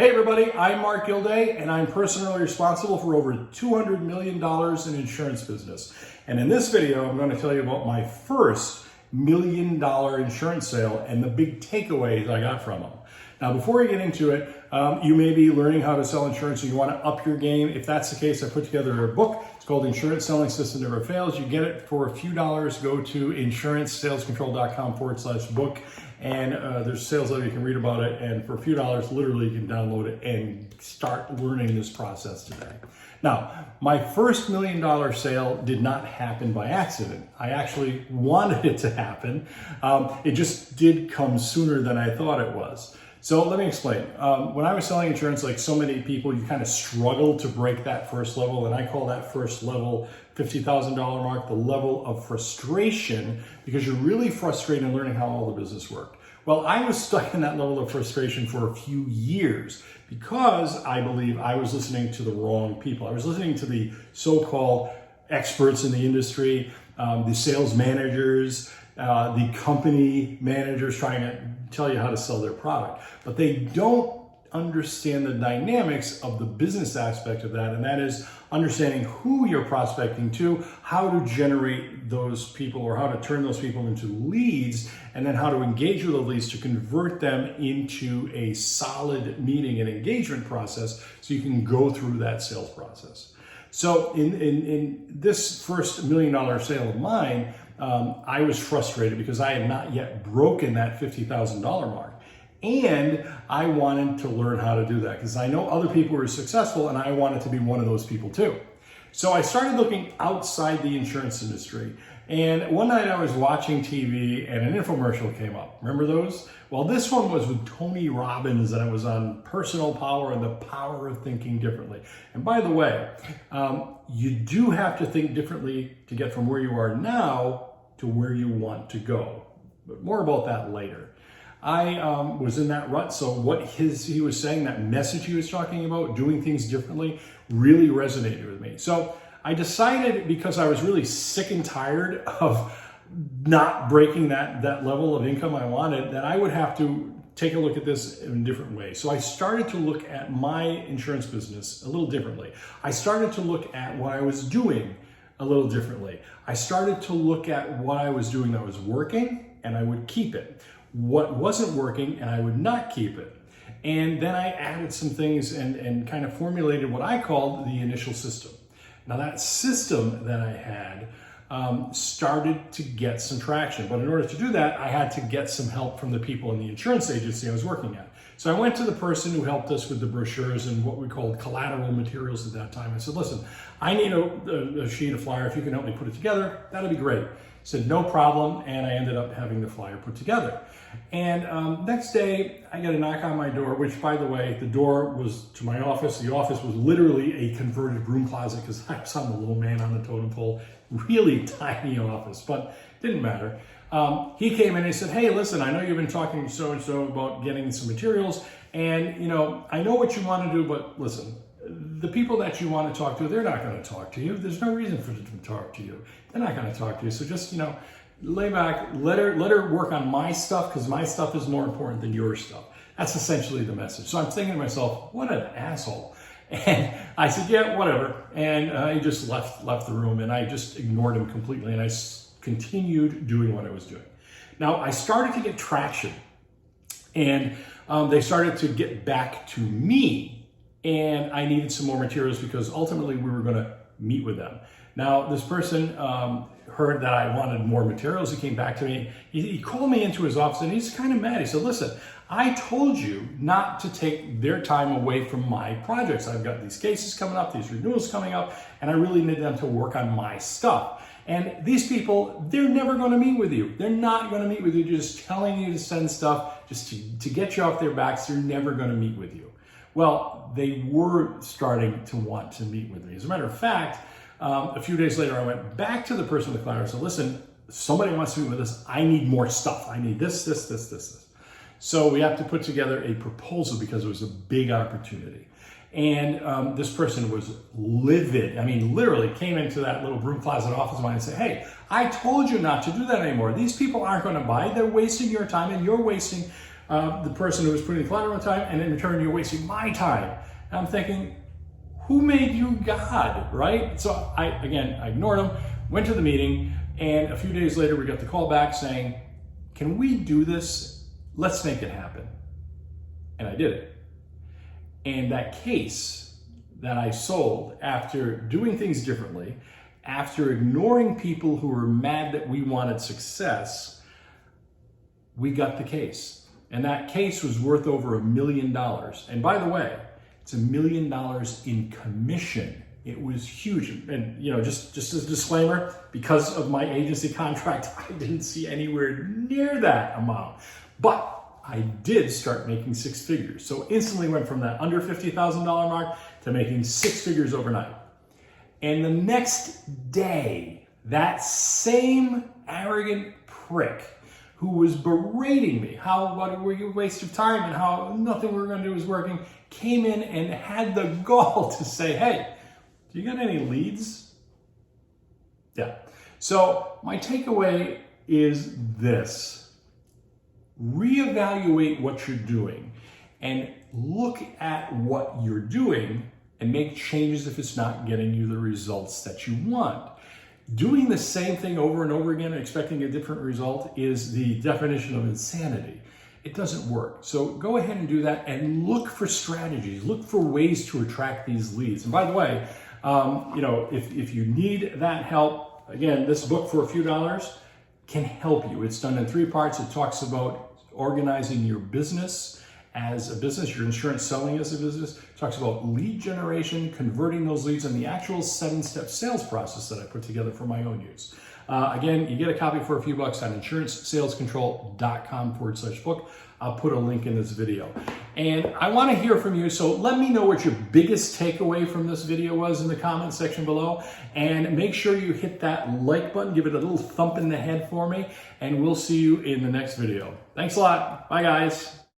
Hey everybody, I'm Marc Gilday and I'm personally responsible for over $200 million in insurance business. And in this video, I'm going to tell you about my first $1 million insurance sale and the big takeaways I got from them. Now, before I get into it, you may be learning how to sell insurance, so you want to up your game. If that's the case, I put together a book. It's called Insurance Selling System Never Fails. You get it for a few dollars. Go to insurancesalescontrol.com/book. And there's a sales letter, you can read about it, and for a few dollars, literally, you can download it and start learning this process today. Now, my first $1 million sale did not happen by accident. I actually wanted it to happen. It just did come sooner than I thought it was. So let me explain. When I was selling insurance, like so many people, you kind of struggle to break that first level, and I call that first level $50,000 mark the level of frustration, because you're really frustrated in learning how all the business worked. Well, I was stuck in that level of frustration for a few years because I believe I was listening to the wrong people. I was listening to the so-called experts in the industry, the sales managers, the company managers trying to tell you how to sell their product. But they don't understand the dynamics of the business aspect of that, and that is understanding who you're prospecting to, how to generate those people or how to turn those people into leads, and then how to engage with the leads to convert them into a solid meeting and engagement process so you can go through that sales process. So in this first $1 million sale of mine, I was frustrated because I had not yet broken that $50,000 mark. And I wanted to learn how to do that because I know other people were successful and I wanted to be one of those people too. So I started looking outside the insurance industry. And one night I was watching TV and an infomercial came up. Remember those? Well, this one was with Tony Robbins, and it was on personal power and the power of thinking differently. And by the way, you do have to think differently to get from where you are now to where you want to go. But more about that later. I was in that rut, so what he was saying, that message he was talking about, doing things differently, really resonated with me. So I decided, because I was really sick and tired of not breaking that level of income I wanted, that I would have to take a look at this in a different way. So I started to look at my insurance business a little differently. I started to look at what I was doing a little differently. I started to look at what I was doing that was working, and I would keep it. What wasn't working, and I would not keep it. And then I added some things and kind of formulated what I called the initial system. Now that system that I had started to get some traction. But in order to do that, I had to get some help from the people in the insurance agency I was working at. So I went to the person who helped us with the brochures and what we called collateral materials at that time. I said, listen, I need a sheet of flyer. If you can help me put it together, that'd be great. He said, no problem, and I ended up having the flyer put together. And next day, I got a knock on my door, which, by the way, the door was to my office. The office was literally a converted broom closet because I was on the little man on the totem pole. Really tiny office, but didn't matter. He came in and he said, hey, listen, I know you've been talking to so-and-so about getting some materials, and, you know, I know what you want to do, but listen, the people that you want to talk to, they're not going to talk to you. There's no reason for them to talk to you. They're not going to talk to you. So just, you know, lay back, let her work on my stuff, because my stuff is more important than your stuff. That's essentially the message. So I'm thinking to myself, what an asshole. And I said, yeah, whatever. And he just left the room, and I just ignored him completely. And I continued doing what I was doing. Now I started to get traction, and they started to get back to me. And I needed some more materials because ultimately we were going to meet with them. Now, this person heard that I wanted more materials. He came back to me. He called me into his office, and he's kind of mad. He said, listen, I told you not to take their time away from my projects. I've got these cases coming up, these renewals coming up, and I really need them to work on my stuff. And these people, they're never going to meet with you. They're not going to meet with you, just telling you to send stuff just to get you off their backs. They're never going to meet with you. Well, they were starting to want to meet with me. As a matter of fact, a few days later, I went back to the person with the flyer and said, listen, somebody wants to meet with us. I need more stuff. I need this. So we have to put together a proposal because it was a big opportunity. And this person was livid. I mean, literally came into that little broom closet office of mine and said, hey, I told you not to do that anymore. These people aren't going to buy. They're wasting your time, and you're wasting the person who was putting the collateral time, and in return, you're wasting my time. And I'm thinking, who made you God, right? So I ignored him, went to the meeting, and a few days later, we got the call back saying, can we do this? Let's make it happen. And I did it. And that case that I sold after doing things differently, after ignoring people who were mad that we wanted success, we got the case. And that case was worth over $1 million. And by the way, it's $1 million in commission. It was huge. And just as a disclaimer, because of my agency contract, I didn't see anywhere near that amount. But I did start making six figures. So instantly went from that under $50,000 mark to making six figures overnight. And the next day, that same arrogant prick who was berating me, what were you a waste of time and how nothing we were going to do was working, came in and had the gall to say, hey, do you got any leads? Yeah. So my takeaway is this. Reevaluate what you're doing and look at what you're doing and make changes if it's not getting you the results that you want. Doing the same thing over and over again and expecting a different result is the definition of insanity. It doesn't work. So go ahead and do that and look for strategies. Look for ways to attract these leads. And by the way, if you need that help, again, this book for a few dollars can help you. It's done in 3 parts. It talks about organizing your business as a business, your insurance selling as a business. It talks about lead generation, converting those leads, and the actual 7-step sales process that I put together for my own use. Again, you get a copy for a few bucks on insurancesalescontrol.com/book. I'll put a link in this video. And I want to hear from you, so let me know what your biggest takeaway from this video was in the comment section below. And make sure you hit that like button, give it a little thump in the head for me, and we'll see you in the next video. Thanks a lot. Bye, guys.